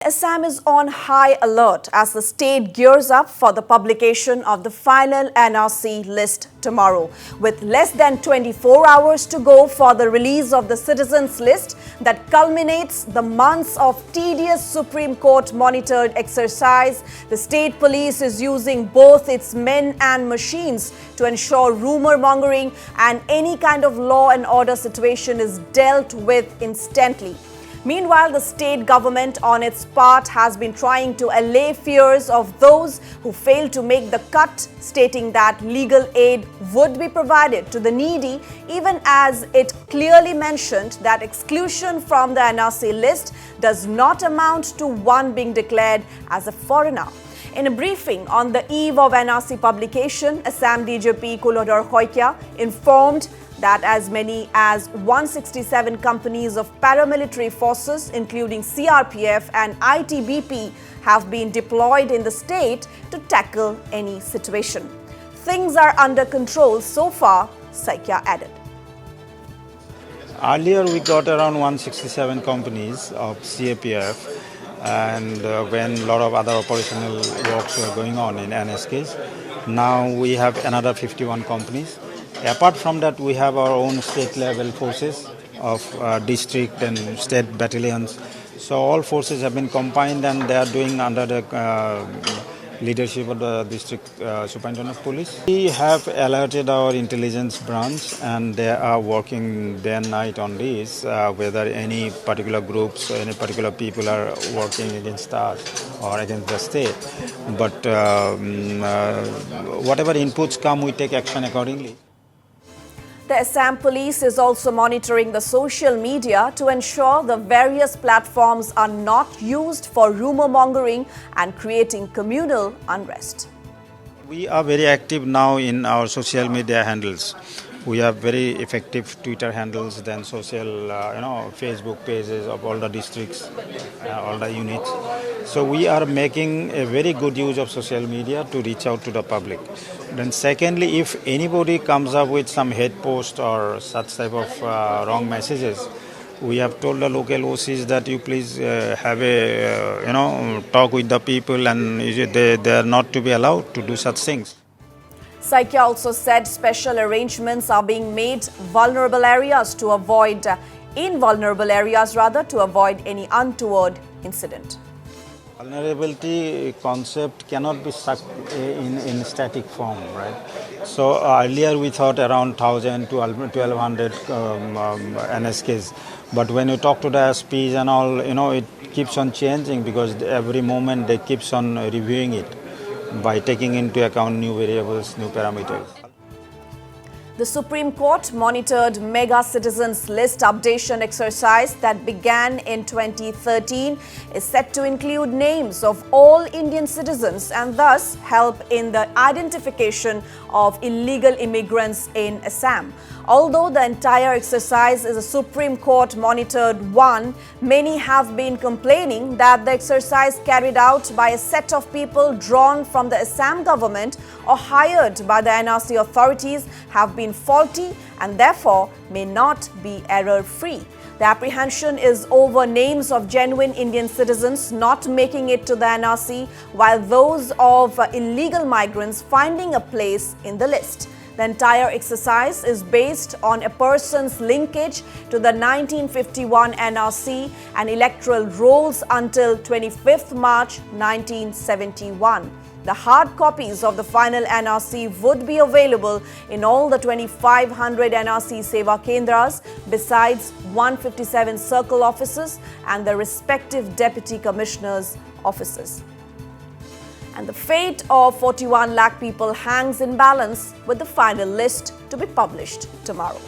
Assam is on high alert as the state gears up for the publication of the final NRC list tomorrow. With less than 24 hours to go for the release of the citizens list that culminates the months of tedious Supreme Court monitored exercise, the state police is using both its men and machines to ensure rumour mongering and any kind of law and order situation is dealt with instantly. Meanwhile, the state government on its part has been trying to allay fears of those who fail to make the cut, stating that legal aid would be provided to the needy, even as it clearly mentioned that exclusion from the NRC list does not amount to one being declared as a foreigner. In a briefing on the eve of NRC publication, Assam DGP Kulodar Khoikia informed that as many as 167 companies of paramilitary forces, including CRPF and ITBP, have been deployed in the state to tackle any situation. Things are under control so far, Saikia added. Earlier, we got around 167 companies of CRPF, and when a lot of other operational works were going on in NSKs, now we have another 51 companies. Apart from that, we have our own state-level forces of district and state battalions. So all forces have been combined and they are doing under the leadership of the district superintendent of police. We have alerted our intelligence branch and they are working day and night on this, whether any particular groups or any particular people are working against us or against the state. But whatever inputs come, we take action accordingly. The Assam police is also monitoring the social media to ensure the various platforms are not used for rumour mongering and creating communal unrest. We are very active now in our social media handles. We have very effective Twitter handles, then social, Facebook pages of all the districts, all the units. So we are making a very good use of social media to reach out to the public. Then secondly, if anybody comes up with some hate post or such type of wrong messages, we have told the local OCs that you please have a, talk with the people and they are not to be allowed to do such things. Saikia also said special arrangements are being made in vulnerable areas to avoid any untoward incident. Vulnerability concept cannot be stuck in static form, right? So earlier we thought around 1,000 to 1,200 NSKs, but when you talk to the SPs and all, it keeps on changing because every moment they keeps on reviewing it by taking into account new variables, new parameters. The Supreme Court monitored mega citizens list updation exercise that began in 2013 is set to include names of all Indian citizens and thus help in the identification of illegal immigrants in Assam. Although the entire exercise is a Supreme Court monitored one, many have been complaining that the exercise carried out by a set of people drawn from the Assam government or hired by the NRC authorities have been faulty and therefore may not be error-free. The apprehension is over names of genuine Indian citizens not making it to the NRC, while those of illegal migrants finding a place in the list. The entire exercise is based on a person's linkage to the 1951 NRC and electoral rolls until 25th March 1971. The hard copies of the final NRC would be available in all the 2,500 NRC Seva Kendras, besides 157 circle offices and the respective deputy commissioners' offices. And the fate of 41 lakh people hangs in balance with the final list to be published tomorrow.